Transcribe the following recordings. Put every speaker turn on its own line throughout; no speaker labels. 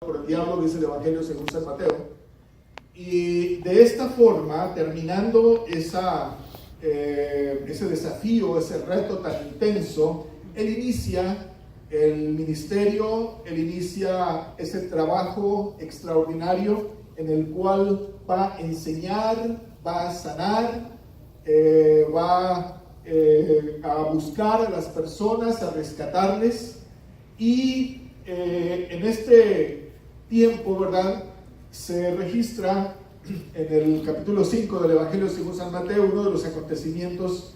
por el diablo, dice el Evangelio según San Mateo. Y de esta forma, terminando ese desafío, ese reto tan intenso, él inicia el ministerio, él inicia ese trabajo extraordinario en el cual va a enseñar, va a sanar, va a buscar a las personas, a rescatarles. Y en este tiempo, ¿verdad?, se registra en el capítulo 5 del Evangelio según San Mateo uno de los acontecimientos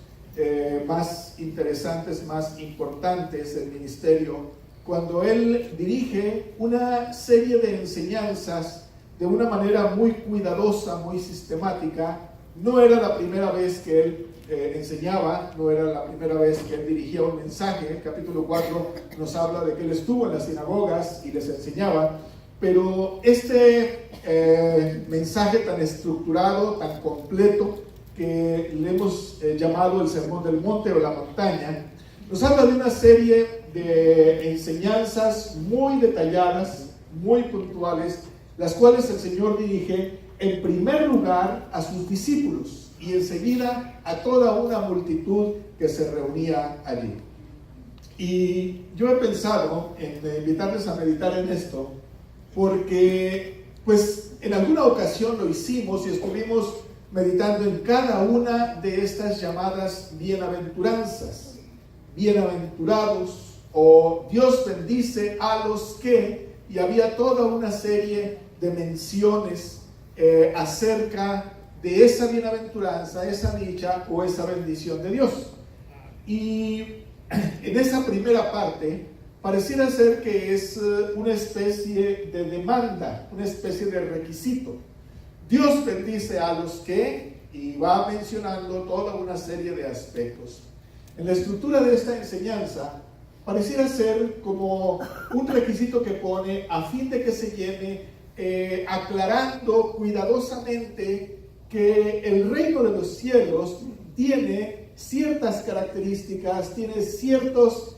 más interesantes, más importantes del ministerio, cuando él dirige una serie de enseñanzas de una manera muy cuidadosa, muy sistemática. No era la primera vez que él enseñaba, no era la primera vez que él dirigía un mensaje. El capítulo 4 nos habla de que él estuvo en las sinagogas y les enseñaba, pero este mensaje tan estructurado, tan completo, que le hemos llamado el Sermón del Monte o la montaña, nos habla de una serie de enseñanzas muy detalladas, muy puntuales, las cuales el Señor dirige en primer lugar a sus discípulos y enseguida a toda una multitud que se reunía allí. Y yo he pensado en invitarles a meditar en esto, porque pues en alguna ocasión lo hicimos y estuvimos meditando en cada una de estas llamadas bienaventuranzas. Bienaventurados, o Dios bendice a los que, y había toda una serie de menciones acerca de esa bienaventuranza, esa dicha o esa bendición de Dios. Y en esa primera parte pareciera ser que es una especie de demanda, una especie de requisito. Dios bendice a los que, y va mencionando toda una serie de aspectos. En la estructura de esta enseñanza pareciera ser como un requisito que pone a fin de que se llene, aclarando cuidadosamente que el reino de los cielos tiene ciertas características, tiene ciertos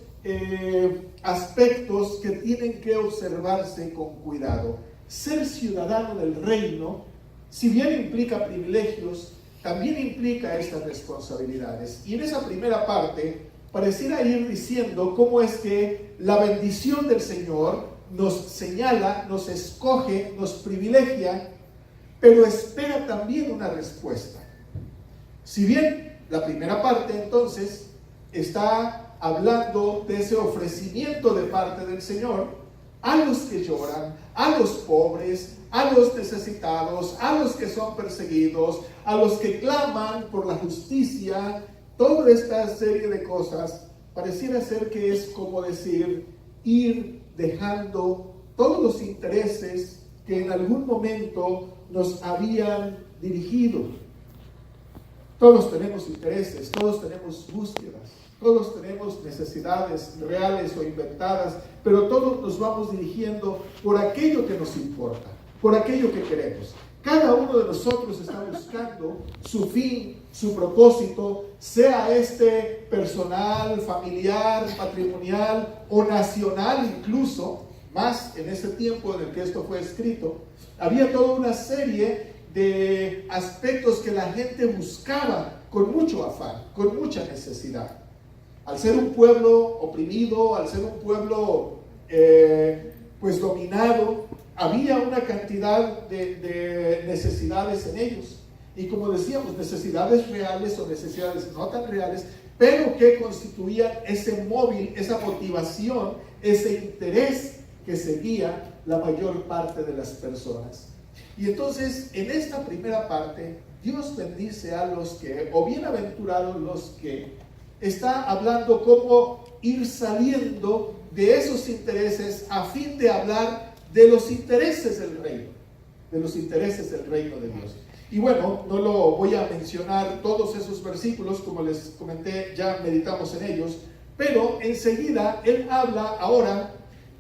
aspectos que tienen que observarse con cuidado. Ser ciudadano del reino, si bien implica privilegios, también implica estas responsabilidades. Y en esa primera parte pareciera ir diciendo cómo es que la bendición del Señor nos señala, nos escoge, nos privilegia, pero espera también una respuesta. Si bien la primera parte entonces está hablando de ese ofrecimiento de parte del Señor a los que lloran, a los pobres, a los necesitados, a los que son perseguidos, a los que claman por la justicia, toda esta serie de cosas, pareciera ser que es como decir, ir dejando todos los intereses que en algún momento nos habían dirigido. Todos tenemos intereses, todos tenemos búsquedas, todos tenemos necesidades reales o inventadas, pero todos nos vamos dirigiendo por aquello que nos importa, por aquello que queremos. Cada uno de nosotros está buscando su fin, su propósito, sea este personal, familiar, patrimonial o nacional incluso, más en ese tiempo en el que esto fue escrito. Había toda una serie de aspectos que la gente buscaba con mucho afán, con mucha necesidad. Al ser un pueblo oprimido, al ser un pueblo pues dominado, había una cantidad de necesidades en ellos. Y como decíamos, necesidades reales o necesidades no tan reales, pero que constituían ese móvil, esa motivación, ese interés que seguía la mayor parte de las personas. Y entonces, en esta primera parte, Dios bendice a los que, o bienaventurados los que, está hablando cómo ir saliendo de esos intereses a fin de hablar de los intereses del reino, de los intereses del reino de Dios. Y bueno, no lo voy a mencionar todos esos versículos, como les comenté, ya meditamos en ellos, pero enseguida él habla ahora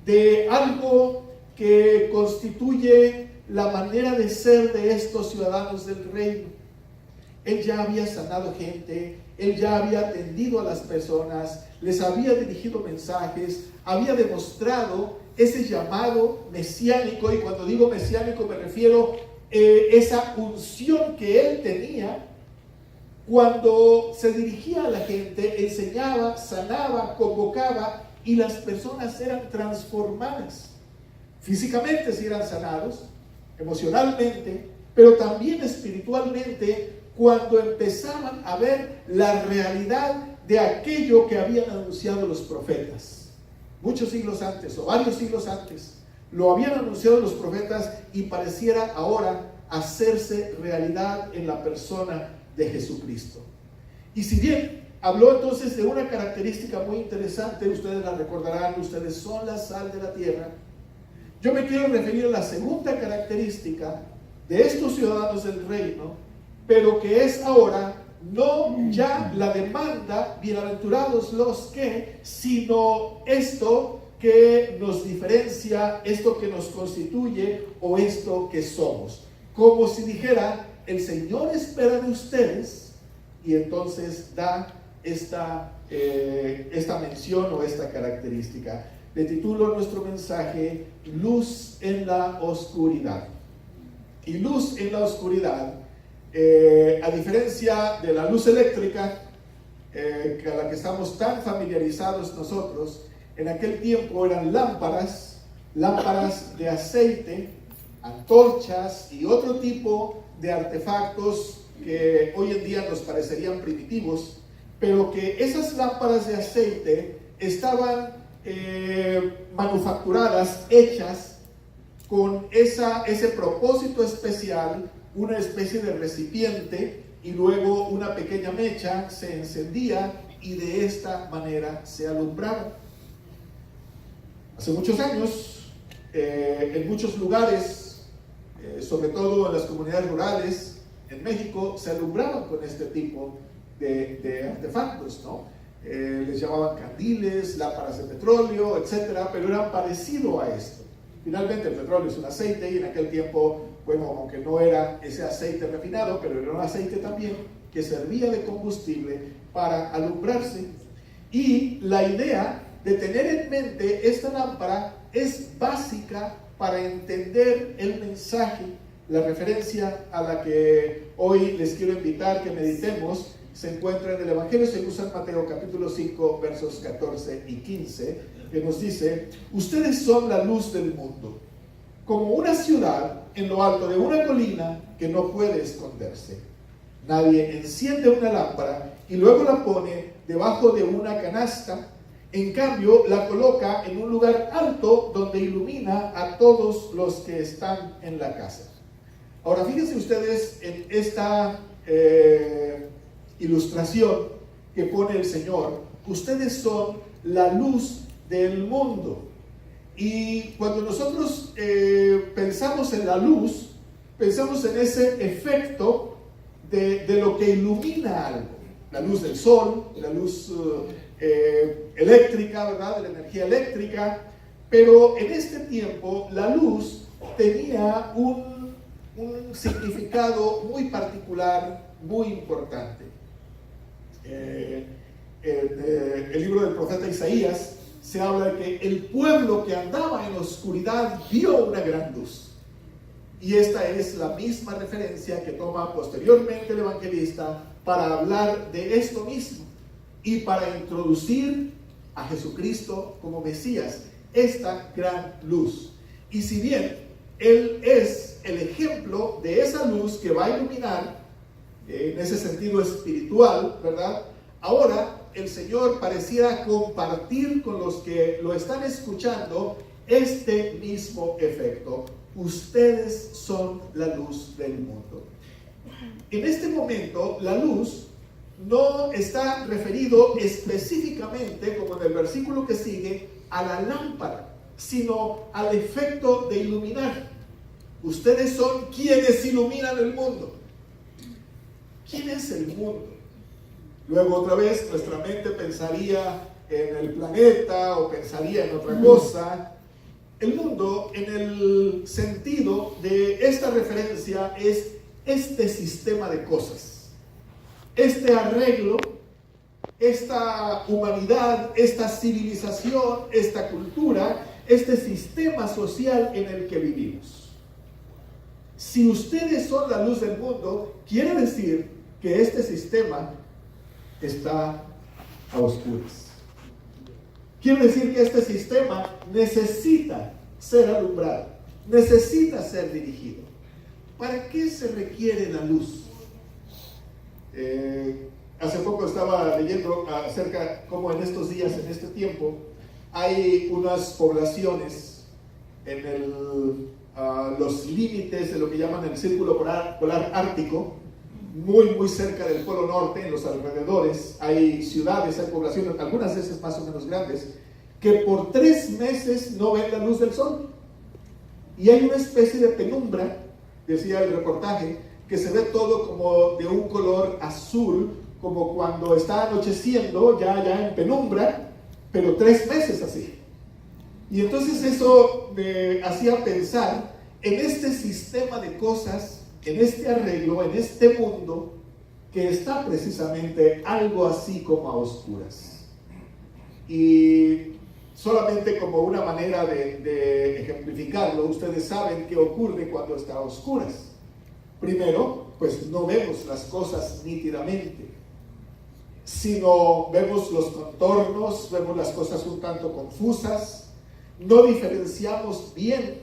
de algo que constituye la manera de ser de estos ciudadanos del reino. Él ya había sanado gente, él ya había atendido a las personas, les había dirigido mensajes, había demostrado ese llamado mesiánico, y cuando digo mesiánico me refiero a esa unción que él tenía cuando se dirigía a la gente, enseñaba, sanaba, convocaba, y las personas eran transformadas. Físicamente sí eran sanados, emocionalmente, pero también espiritualmente, cuando empezaban a ver la realidad de aquello que habían anunciado los profetas. Muchos siglos antes, o varios siglos antes, lo habían anunciado los profetas y pareciera ahora hacerse realidad en la persona de Jesucristo. Y si bien habló entonces de una característica muy interesante, ustedes la recordarán, ustedes son la sal de la tierra, yo me quiero referir a la segunda característica de estos ciudadanos del reino, pero que es ahora no ya la demanda, bienaventurados los que, sino esto que nos diferencia, esto que nos constituye o esto que somos. Como si dijera, el Señor espera de ustedes, y entonces da esta mención o esta característica. Le titulo nuestro mensaje Luz en la Oscuridad. Y luz en la oscuridad, a diferencia de la luz eléctrica, a la que estamos tan familiarizados nosotros, en aquel tiempo eran lámparas de aceite, antorchas y otro tipo de artefactos que hoy en día nos parecerían primitivos, pero que esas lámparas de aceite estaban manufacturadas, hechas con ese propósito especial, una especie de recipiente y luego una pequeña mecha se encendía y de esta manera se alumbraba. Hace muchos años, en muchos lugares, sobre todo en las comunidades rurales, en México, se alumbraban con este tipo de artefactos, ¿no? Les llamaban candiles, lámparas de petróleo, etcétera, pero eran parecido a esto. Finalmente el petróleo es un aceite y en aquel tiempo, bueno, aunque no era ese aceite refinado, pero era un aceite también que servía de combustible para alumbrarse. Y la idea de tener en mente esta lámpara es básica para entender el mensaje. La referencia a la que hoy les quiero invitar que meditemos se encuentra en el Evangelio según San Mateo capítulo 5 versos 14 y 15, que nos dice: ustedes son la luz del mundo, como una ciudad en lo alto de una colina que no puede esconderse. Nadie enciende una lámpara y luego la pone debajo de una canasta. En cambio, la coloca en un lugar alto donde ilumina a todos los que están en la casa. Ahora, fíjense ustedes en esta ilustración que pone el Señor. Ustedes son la luz del mundo. Y cuando nosotros pensamos en la luz, pensamos en ese efecto de lo que ilumina algo. La luz del sol, la luz eléctrica, ¿verdad? De la energía eléctrica. Pero en este tiempo la luz tenía un significado muy particular, muy importante. El libro del profeta Isaías se habla de que el pueblo que andaba en oscuridad vio una gran luz. Y esta es la misma referencia que toma posteriormente el evangelista para hablar de esto mismo y para introducir a Jesucristo como Mesías, esta gran luz. Y si bien Él es el ejemplo de esa luz que va a iluminar, en ese sentido espiritual, ¿verdad? Ahora el Señor pareciera compartir con los que lo están escuchando este mismo efecto. Ustedes son la luz del mundo. En este momento, la luz no está referido específicamente, como en el versículo que sigue, a la lámpara, sino al efecto de iluminar. Ustedes son quienes iluminan el mundo. ¿Quién es el mundo? Luego otra vez nuestra mente pensaría en el planeta o pensaría en otra cosa. El mundo, en el sentido de esta referencia, es este sistema de cosas, este arreglo, esta humanidad, esta civilización, esta cultura este sistema social en el que vivimos. Si ustedes son la luz del mundo, quiere decir que este sistema está a oscuras. Quiere decir que este sistema necesita ser alumbrado, necesita ser dirigido. ¿Para qué se requiere la luz? Hace poco estaba leyendo acerca cómo en estos días, en este tiempo, hay unas poblaciones en los límites de lo que llaman el círculo polar ártico, muy cerca del Polo Norte, en los alrededores. Hay ciudades, hay poblaciones, algunas veces más o menos grandes, que por 3 meses no ven la luz del sol. Y hay una especie de penumbra, decía el reportaje, que se ve todo como de un color azul, como cuando está anocheciendo, ya en penumbra, pero 3 meses así. Y entonces eso me hacía pensar en este sistema de cosas, en este arreglo, en este mundo, que está precisamente algo así como a oscuras. Y solamente como una manera de ejemplificarlo, ustedes saben qué ocurre cuando está a oscuras. Primero, pues no vemos las cosas nítidamente, sino vemos los contornos, vemos las cosas un tanto confusas, no diferenciamos bien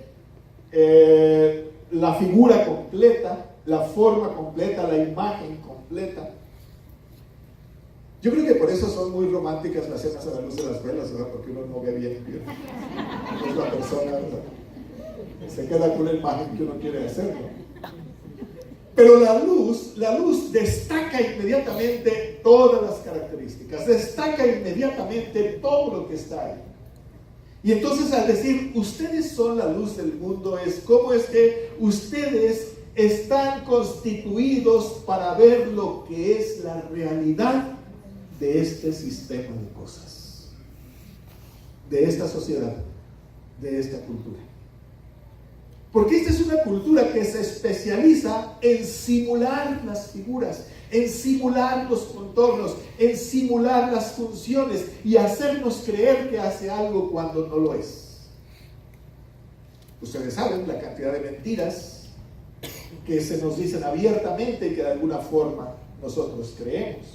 la figura completa, la forma completa, la imagen completa. Yo creo que por eso son muy románticas las cenas a la luz de las velas, ¿verdad? Porque uno no ve bien, es la persona, ¿verdad? Se queda con la imagen que uno quiere hacer, ¿no? Pero la luz destaca inmediatamente todas las características, destaca inmediatamente todo lo que está ahí. Y entonces al decir, ustedes son la luz del mundo, es cómo es que ustedes están constituidos para ver lo que es la realidad de este sistema de cosas, de esta sociedad, de esta cultura. Porque esta es una cultura que se especializa en simular las figuras, en simular los contornos, en simular las funciones y hacernos creer que hace algo cuando no lo es. Ustedes saben la cantidad de mentiras que se nos dicen abiertamente y que de alguna forma nosotros creemos.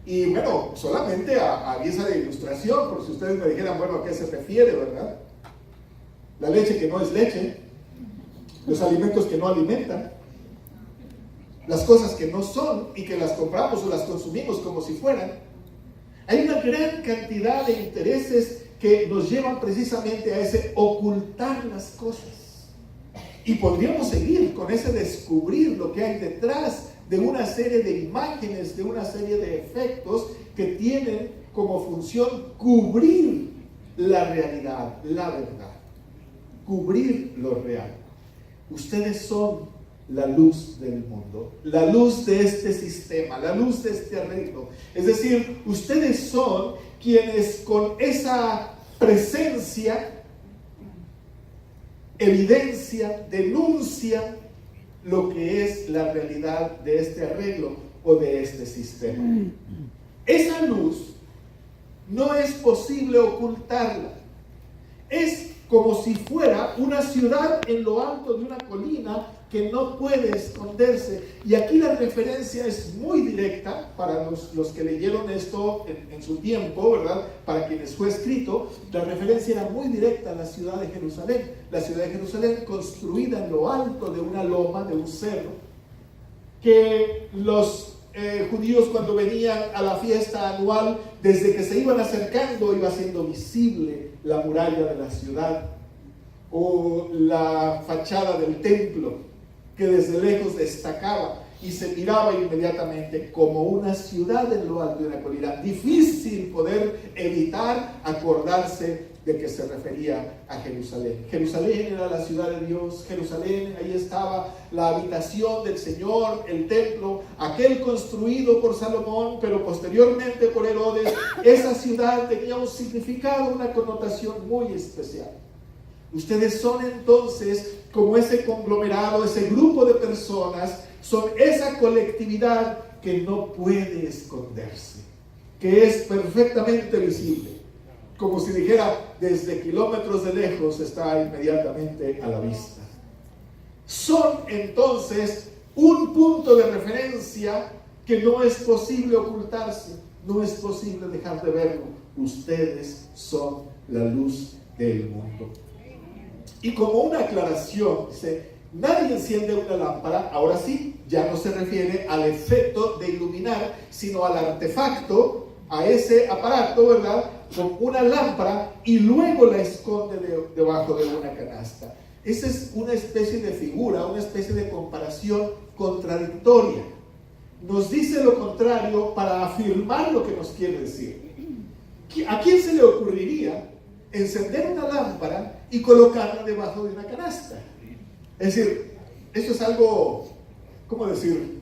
Y bueno, solamente a guisa de ilustración, por si ustedes me dijeran, bueno, ¿a qué se refiere, verdad? La leche que no es leche, los alimentos que no alimentan, las cosas que no son y que las compramos o las consumimos como si fueran. Hay una gran cantidad de intereses que nos llevan precisamente a ese ocultar las cosas. Y podríamos seguir con ese descubrir lo que hay detrás de una serie de imágenes, de una serie de efectos que tienen como función cubrir la realidad, la verdad. Cubrir lo real. Ustedes son la luz del mundo, la luz de este sistema, la luz de este arreglo. Es decir, ustedes son quienes con esa presencia evidencia, denuncia lo que es la realidad de este arreglo o de este sistema. Esa luz no es posible ocultarla. Es como si fuera una ciudad en lo alto de una colina que no puede esconderse. Y aquí la referencia es muy directa para los que leyeron esto en su tiempo, ¿verdad? Para quienes fue escrito, la referencia era muy directa a la ciudad de Jerusalén. La ciudad de Jerusalén construida en lo alto de una loma, de un cerro, que los judíos cuando venían a la fiesta anual, desde que se iban acercando iba siendo visible la muralla de la ciudad o la fachada del templo, que desde lejos destacaba y se miraba inmediatamente como una ciudad en lo alto de una colina. Difícil poder evitar acordarse de que se refería a Jerusalén. Jerusalén era la ciudad de Dios. Jerusalén, ahí estaba la habitación del Señor, el templo, aquel construido por Salomón, pero posteriormente por Herodes. Esa ciudad tenía un significado, una connotación muy especial. Ustedes son entonces como ese conglomerado, ese grupo de personas, son esa colectividad que no puede esconderse, que es perfectamente visible. como si dijera, desde kilómetros de lejos está inmediatamente a la vista. Son entonces un punto de referencia que no es posible ocultarse, no es posible dejar de verlo. Ustedes son la luz del mundo. Y como una aclaración, dice, nadie enciende una lámpara, ahora sí, ya no se refiere al efecto de iluminar, sino al artefacto, a ese aparato, ¿verdad?, con una lámpara y luego la esconde debajo de una canasta. Esa es una especie de figura, una especie de comparación contradictoria. Nos dice lo contrario para afirmar lo que nos quiere decir. ¿A quién se le ocurriría encender una lámpara y colocarla debajo de una canasta? Es decir, esto es algo, ¿cómo decir?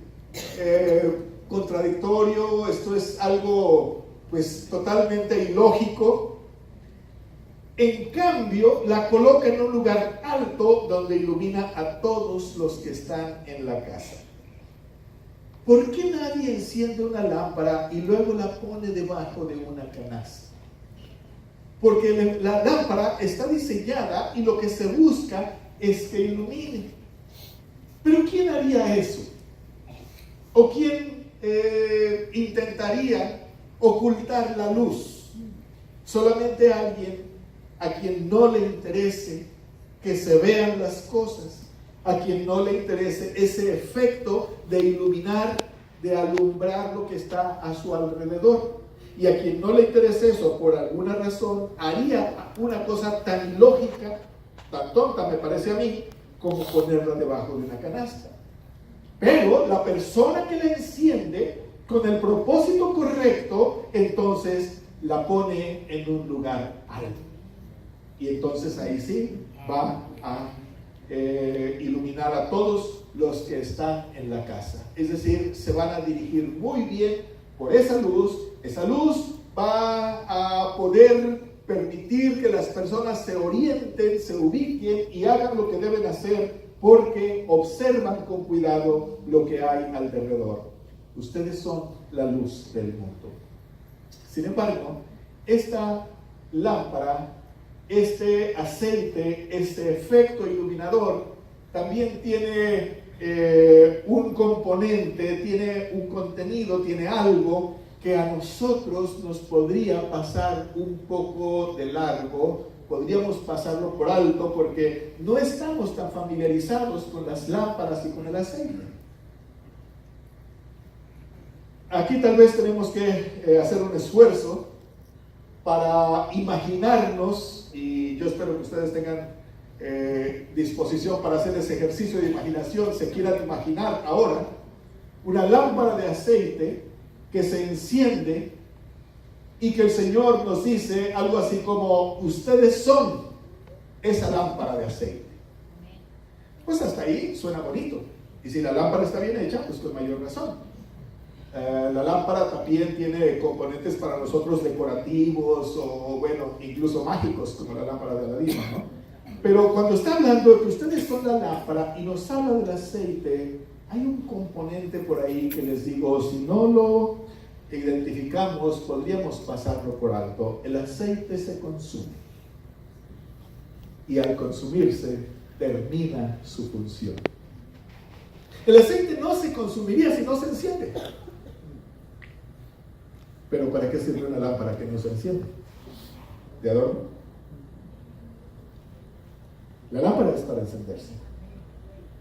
Contradictorio, esto es algo pues totalmente ilógico. En cambio, la coloca en un lugar alto donde ilumina a todos los que están en la casa. ¿Por qué nadie enciende una lámpara y luego la pone debajo de una canasta? Porque la lámpara está diseñada y lo que se busca es que ilumine. Pero ¿quién haría eso? ¿O quién intentaría ocultar la luz? Solamente alguien a quien no le interese que se vean las cosas, a quien no le interese ese efecto de iluminar, de alumbrar lo que está a su alrededor. Y a quien no le interese eso, por alguna razón, haría una cosa tan ilógica, tan tonta me parece a mí, como ponerla debajo de una canasta. Pero la persona que la enciende con el propósito correcto, entonces la pone en un lugar alto. Y entonces ahí sí va a iluminar a todos los que están en la casa. Es decir, se van a dirigir muy bien por esa luz. Esa luz va a poder permitir que las personas se orienten, se ubiquen y hagan lo que deben hacer porque observan con cuidado lo que hay alrededor. Ustedes son la luz del mundo. Sin embargo, esta lámpara, este aceite, este efecto iluminador, también tiene un componente, tiene un contenido, tiene algo que a nosotros nos podría pasar un poco de largo, podríamos pasarlo por alto porque no estamos tan familiarizados con las lámparas y con el aceite. Aquí tal vez tenemos que hacer un esfuerzo para imaginarnos, y yo espero que ustedes tengan disposición para hacer ese ejercicio de imaginación, se quieran imaginar ahora una lámpara de aceite que se enciende y que el Señor nos dice algo así como: ustedes son esa lámpara de aceite. Pues hasta ahí suena bonito, y si la lámpara está bien hecha, pues con mayor razón. La lámpara también tiene componentes para nosotros decorativos o bueno, incluso mágicos, como la lámpara de Aladino, ¿no? Pero cuando está hablando de que ustedes son la lámpara y nos habla del aceite, hay un componente por ahí que les digo, si no lo identificamos, podríamos pasarlo por alto. El aceite se consume y al consumirse termina su función. El aceite no se consumiría si no se enciende. Pero ¿para qué sirve una lámpara que no se enciende? ¿De adorno? La lámpara es para encenderse,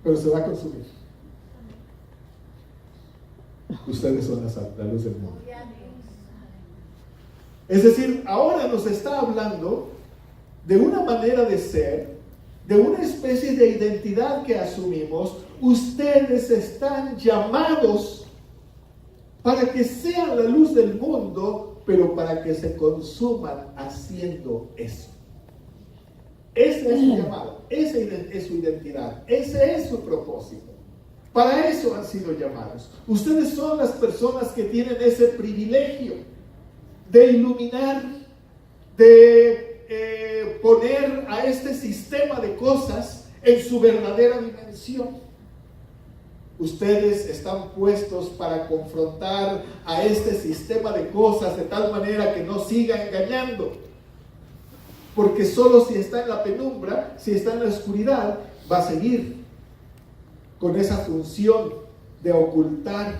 pero se va a consumir. Ustedes son la luz del mundo. Es decir, ahora nos está hablando de una manera de ser, de una especie de identidad que asumimos. Ustedes están llamados para que sean la luz del mundo, pero para que se consuman haciendo eso. Ese es su llamado, ese es su identidad, ese es su propósito. Para eso han sido llamados. Ustedes son las personas que tienen ese privilegio de iluminar, de poner a este sistema de cosas en su verdadera dimensión. Ustedes están puestos para confrontar a este sistema de cosas de tal manera que no siga engañando. porque solo si está en la penumbra, si está en la oscuridad, va a seguir con esa función de ocultar,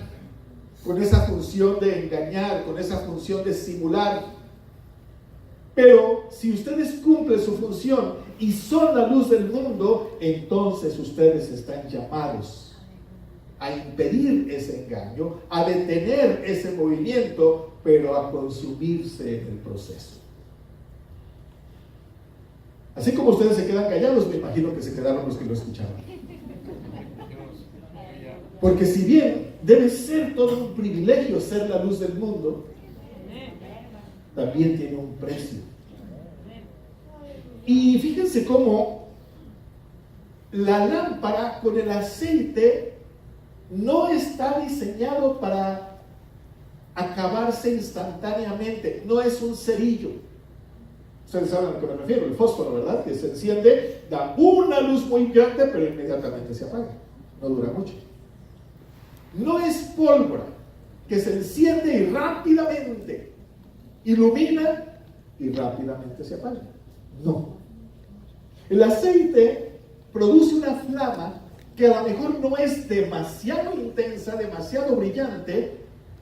con esa función de engañar, con esa función de simular. Pero si ustedes cumplen su función y son la luz del mundo, entonces ustedes están llamados a impedir ese engaño, a detener ese movimiento, pero a consumirse en el proceso. Así como ustedes se quedan callados, me imagino que se quedaron los que lo escuchaban. Porque si bien debe ser todo un privilegio ser la luz del mundo, también tiene un precio. Y fíjense cómo la lámpara con el aceite no está diseñado para acabarse instantáneamente, no es un cerillo. Ustedes saben a lo que me refiero, el fósforo, ¿verdad? Que se enciende, da una luz muy grande, pero inmediatamente se apaga, no dura mucho. No es pólvora que se enciende y rápidamente ilumina y rápidamente se apaga. No. El aceite produce una flama que a lo mejor no es demasiado intensa, demasiado brillante,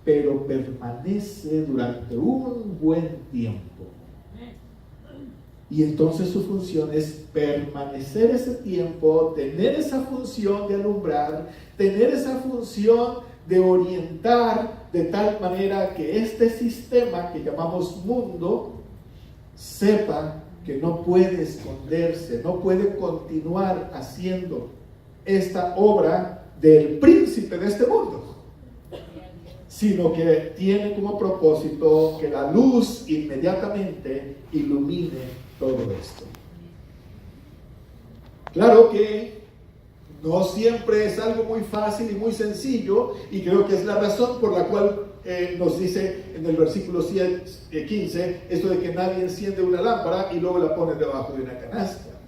pero permanece durante un buen tiempo. Y entonces su función es permanecer ese tiempo, tener esa función de alumbrar, tener esa función de orientar de tal manera que este sistema que llamamos mundo sepa que no puede esconderse, no puede continuar haciendo esta obra del príncipe de este mundo, sino que tiene como propósito que la luz inmediatamente ilumine todo esto. Claro que no siempre es algo muy fácil y muy sencillo, y creo que es la razón por la cual nos dice en el versículo 15 esto de que nadie enciende una lámpara y luego la pone debajo de una canasta,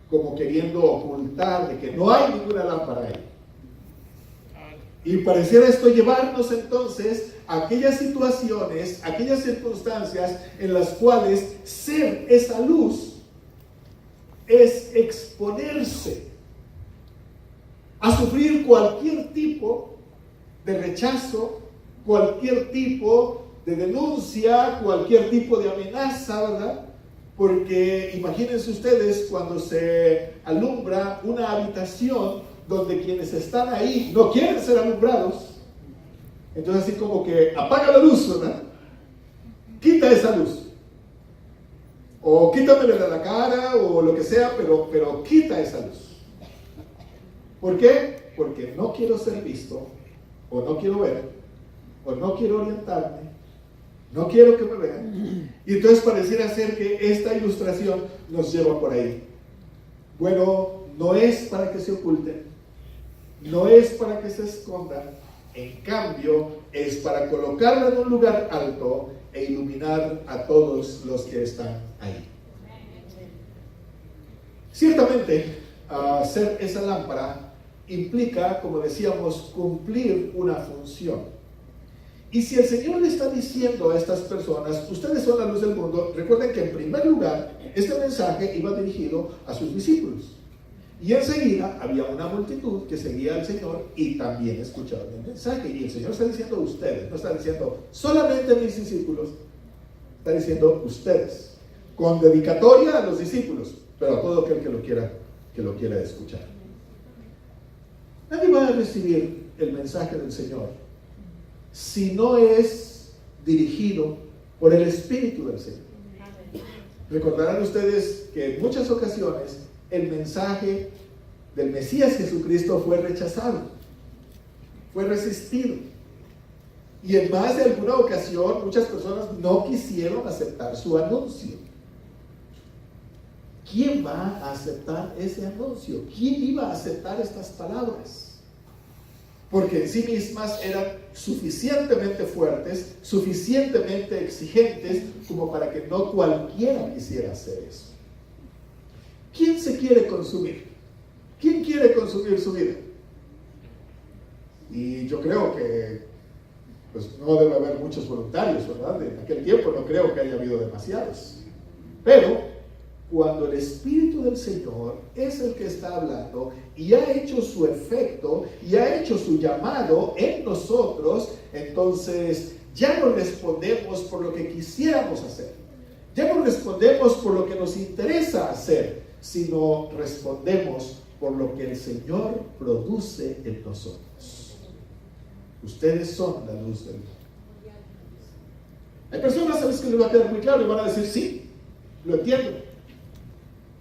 como queriendo ocultar de que no hay ninguna lámpara ahí. Y pareciera esto llevarnos entonces a aquellas situaciones, aquellas circunstancias en las cuales ser esa luz es exponerse a sufrir cualquier tipo de rechazo, cualquier tipo de denuncia, cualquier tipo de amenaza, ¿verdad? Porque imagínense ustedes cuando se alumbra una habitación donde quienes están ahí no quieren ser alumbrados, entonces así como que apaga la luz, ¿verdad? Quita esa luz, o quítamela de la cara o lo que sea, pero quita esa luz. ¿Por qué? Porque no quiero ser visto, o no quiero ver, o no quiero orientarme, no quiero que me vean. Y entonces pareciera ser que esta ilustración nos lleva por ahí. Bueno, no es para que se oculten, no es para que se escondan, en cambio es para colocarla en un lugar alto e iluminar a todos los que están ahí. Ciertamente, ser esa lámpara implica, como decíamos, cumplir una función. Y si el Señor le está diciendo a estas personas, ustedes son la luz del mundo, recuerden que en primer lugar, este mensaje iba dirigido a sus discípulos. Y enseguida había una multitud que seguía al Señor y también escuchaban el mensaje. Y el Señor está diciendo ustedes, no está diciendo solamente mis discípulos, está diciendo ustedes, con dedicatoria a los discípulos, pero a todo aquel que lo quiera escuchar. Nadie va a recibir el mensaje del Señor si no es dirigido por el Espíritu del Señor. Recordarán ustedes que en muchas ocasiones el mensaje del Mesías Jesucristo fue rechazado, fue resistido. Y en más de alguna ocasión muchas personas no quisieron aceptar su anuncio. ¿Quién va a aceptar ese anuncio? ¿Quién iba a aceptar estas palabras? Porque en sí mismas eran suficientemente fuertes, suficientemente exigentes, como para que no cualquiera quisiera hacer eso. ¿Quién se quiere consumir? ¿Quién quiere consumir su vida? Y yo creo que pues, no debe haber muchos voluntarios, ¿verdad? En aquel tiempo no creo que haya habido demasiados. Pero cuando el Espíritu del Señor es el que está hablando y ha hecho su efecto y ha hecho su llamado en nosotros, entonces ya no respondemos por lo que quisiéramos hacer. Ya no respondemos por lo que nos interesa hacer, sino respondemos por lo que el Señor produce en nosotros. Ustedes son la luz del mundo. Hay personas a veces que les va a quedar muy claro y van a decir, sí, lo entiendo,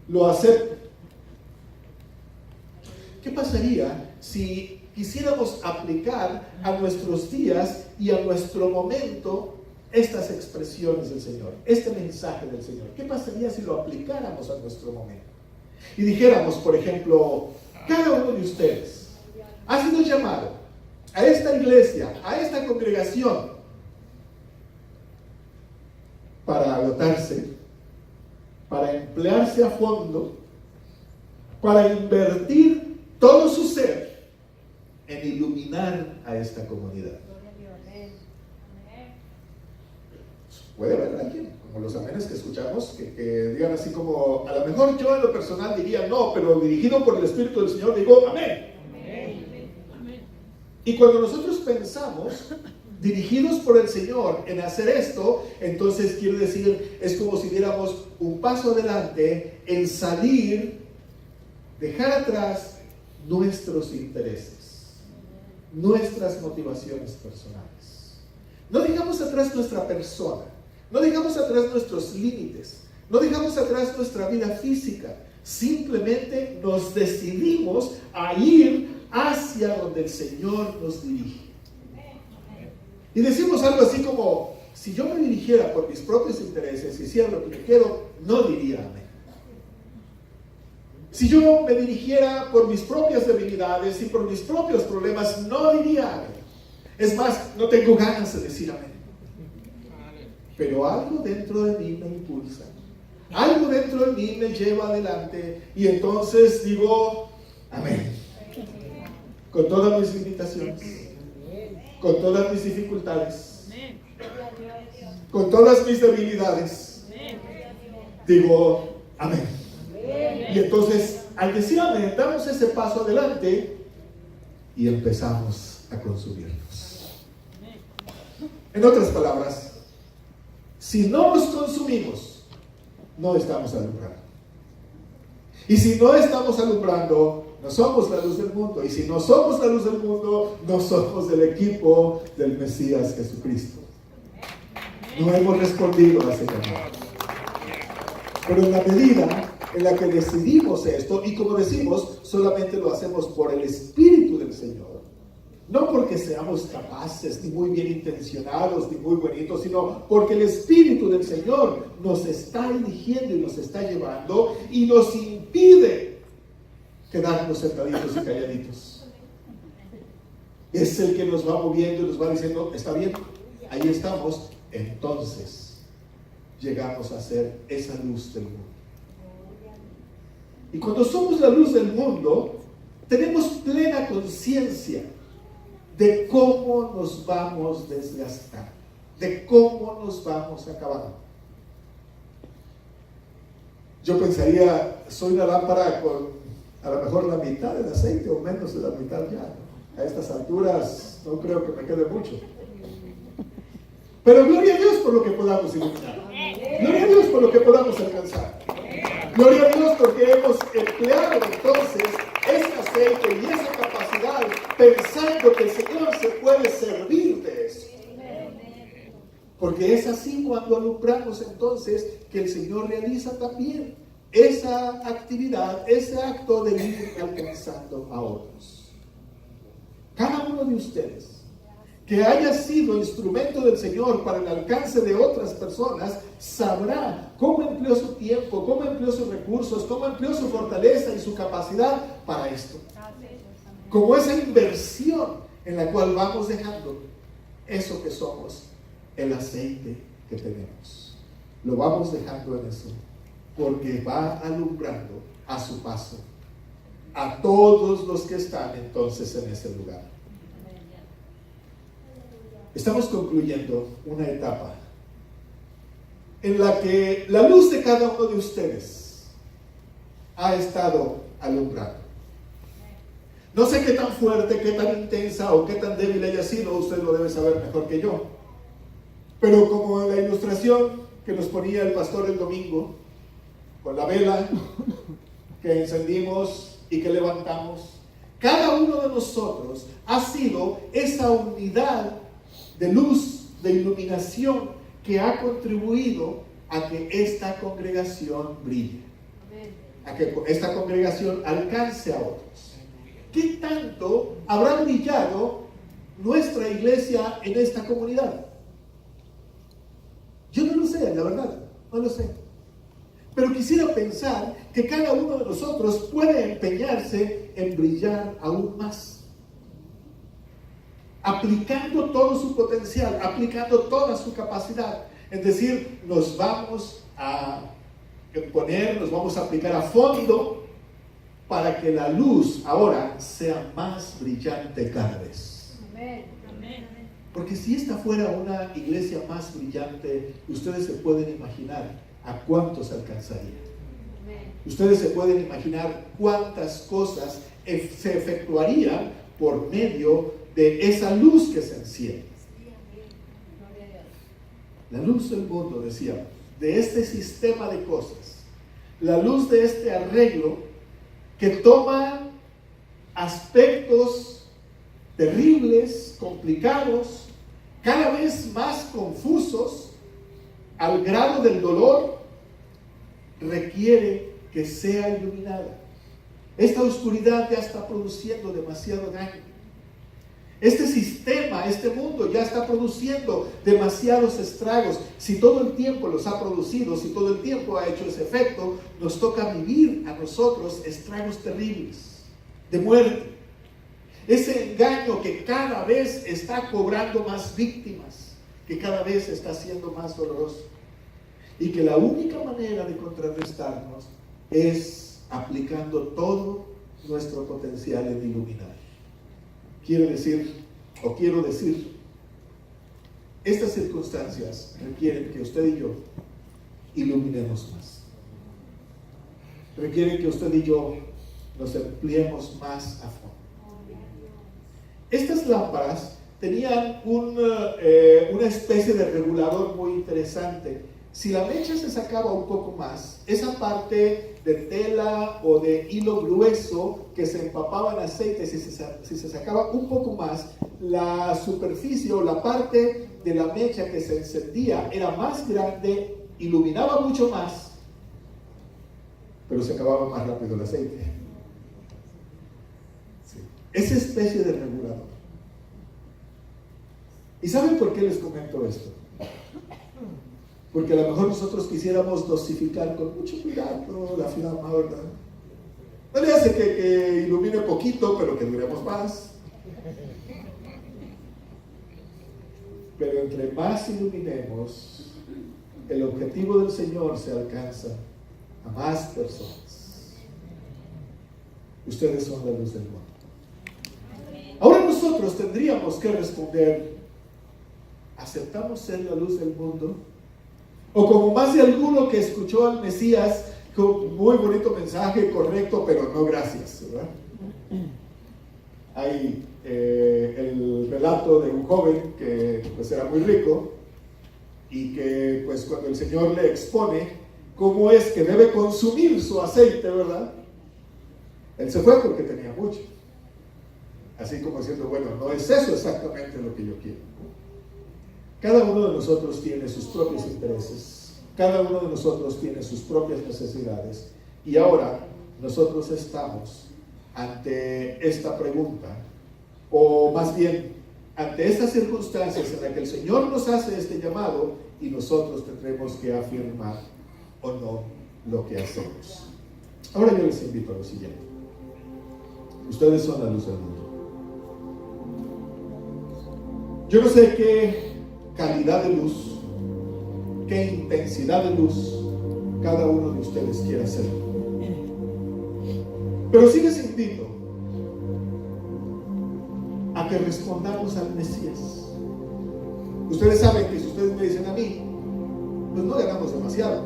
lo acepto. ¿Qué pasaría si quisiéramos aplicar a nuestros días y a nuestro momento estas expresiones del Señor, este mensaje del Señor? ¿Qué pasaría si lo aplicáramos a nuestro momento? Y dijéramos, por ejemplo, cada uno de ustedes ha sido llamado a esta iglesia, a esta congregación, para agotarse, para emplearse a fondo, para invertir todo su ser en iluminar a esta comunidad. Puede haber alguien, como los amenes que escuchamos, que digan así como, a lo mejor yo en lo personal diría no, pero dirigido por el Espíritu del Señor digo amén. Amén. Y cuando nosotros pensamos, dirigidos por el Señor en hacer esto, entonces quiere decir, es como si diéramos un paso adelante en salir, dejar atrás nuestros intereses, nuestras motivaciones personales. No dejamos atrás nuestra persona, no dejamos atrás nuestros límites, no dejamos atrás nuestra vida física, simplemente nos decidimos a ir hacia donde el Señor nos dirige. Y decimos algo así como, si yo me dirigiera por mis propios intereses y hiciera lo que yo quiero, no diría amén. Si yo me dirigiera por mis propias debilidades y por mis propios problemas, no diría amén. Es más, no tengo ganas de decir amén. Pero algo dentro de mí me impulsa, algo dentro de mí me lleva adelante y entonces digo amén. Con todas mis limitaciones, con todas mis dificultades, con todas mis debilidades, digo amén. Y entonces, al decir amén, damos ese paso adelante y empezamos a consumirnos. En otras palabras, si no nos consumimos, no estamos alumbrando. Y si no estamos alumbrando, no somos la luz del mundo. Y si no somos la luz del mundo, no somos del equipo del Mesías Jesucristo. No hemos respondido a ese llamado. Pero en la medida en la que decidimos esto, y como decimos, solamente lo hacemos por el Espíritu del Señor, no porque seamos capaces, ni muy bien intencionados, ni muy bonitos, sino porque el Espíritu del Señor nos está eligiendo y nos está llevando y nos impide quedarnos sentaditos y calladitos. Es el que nos va moviendo y nos va diciendo, está bien, ahí estamos. Entonces llegamos a ser esa luz del mundo. Y cuando somos la luz del mundo, tenemos plena conciencia de cómo nos vamos desgastando, de cómo nos vamos acabando. Yo pensaría, soy una lámpara con a lo mejor la mitad del aceite o menos de la mitad ya, ¿no? A estas alturas no creo que me quede mucho. Pero gloria a Dios por lo que podamos iluminar. Gloria a Dios por lo que podamos alcanzar. Gloria a Dios porque hemos empleado entonces ese aceite y esa capacidad pensando que el Señor se puede servir de eso. Porque es así cuando alumbramos entonces que el Señor realiza también esa actividad, ese acto de ir alcanzando a otros. Cada uno de ustedes que haya sido instrumento del Señor para el alcance de otras personas, sabrá cómo empleó su tiempo, cómo empleó sus recursos, cómo empleó su fortaleza y su capacidad para esto. Como esa inversión en la cual vamos dejando eso que somos, el aceite que tenemos. Lo vamos dejando en eso, porque va alumbrando a su paso a todos los que están entonces en ese lugar. Estamos concluyendo una etapa en la que la luz de cada uno de ustedes ha estado alumbrando. No sé qué tan fuerte, qué tan intensa o qué tan débil haya sido, usted lo debe saber mejor que yo. Pero como en la ilustración que nos ponía el pastor el domingo, con la vela que encendimos y que levantamos, cada uno de nosotros ha sido esa unidad de luz, de iluminación, que ha contribuido a que esta congregación brille, a que esta congregación alcance a otros. ¿Qué tanto habrá brillado nuestra iglesia en esta comunidad? Yo no lo sé, la verdad, no lo sé. Pero quisiera pensar que cada uno de nosotros puede empeñarse en brillar aún más, aplicando todo su potencial, aplicando toda su capacidad. Es decir, nos vamos a poner, nos vamos a aplicar a fondo para que la luz ahora sea más brillante cada vez.
Amén.
Porque si esta fuera una iglesia más brillante, ustedes se pueden imaginar a cuántos alcanzaría. Ustedes se pueden imaginar cuántas cosas se efectuarían por medio de esa luz que se enciende. La luz del mundo, decíamos, de este sistema de cosas, la luz de este arreglo que toma aspectos terribles, complicados, cada vez más confusos, al grado del dolor, requiere que sea iluminada. Esta oscuridad ya está produciendo demasiado daño. Este sistema, este mundo ya está produciendo demasiados estragos. Si todo el tiempo los ha producido, si todo el tiempo ha hecho ese efecto, nos toca vivir a nosotros estragos terribles, de muerte. Ese engaño que cada vez está cobrando más víctimas, que cada vez está siendo más doloroso. Y que la única manera de contrarrestarnos es aplicando todo nuestro potencial en iluminar. Quiero decir, estas circunstancias requieren que usted y yo iluminemos más. Requieren que usted y yo nos empleemos más a fondo. Estas lámparas tenían una especie de regulador muy interesante. Si la mecha se sacaba un poco más, esa parte de tela o de hilo grueso que se empapaba en aceite, si se sacaba un poco más, la superficie o la parte de la mecha que se encendía era más grande, iluminaba mucho más, pero se acababa más rápido el aceite. Sí. Esa especie de regulador. ¿Y saben por qué les comento esto? Porque a lo mejor nosotros quisiéramos dosificar con mucho cuidado la flama, ¿verdad? No le hace que ilumine poquito, pero que duremos más. Pero entre más iluminemos, el objetivo del Señor se alcanza a más personas. Ustedes son la luz del mundo. Ahora nosotros tendríamos que responder: ¿aceptamos ser la luz del mundo? O como más de alguno que escuchó al Mesías, con muy bonito mensaje, correcto, pero no gracias, ¿verdad? Hay el relato de un joven que pues era muy rico y que pues cuando el Señor le expone cómo es que debe consumir su aceite, ¿verdad? Él se fue porque tenía mucho. Así como diciendo, bueno, no es eso exactamente lo que yo quiero. Cada uno de nosotros tiene sus propios intereses, cada uno de nosotros tiene sus propias necesidades, y ahora nosotros estamos ante esta pregunta, o más bien ante estas circunstancias en las que el Señor nos hace este llamado y nosotros tendremos que afirmar o no lo que hacemos. Ahora yo les invito a lo siguiente: ustedes son la luz del mundo. Yo no sé qué calidad de luz, qué intensidad de luz cada uno de ustedes quiera hacer, pero sí les invito a que respondamos al Mesías. Ustedes saben que si ustedes me dicen a mí, pues no ganamos demasiado.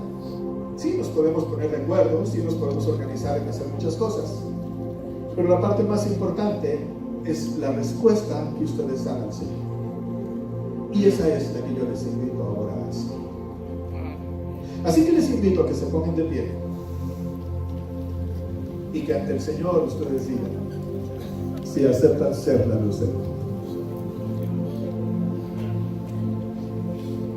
Sí nos podemos poner de acuerdo, sí nos podemos organizar en hacer muchas cosas, pero la parte más importante es la respuesta que ustedes dan al Señor. Y esa es la que yo les invito ahora a hacer. Así que les invito a que se pongan de pie y que ante el Señor ustedes digan si aceptan ser la luz del mundo.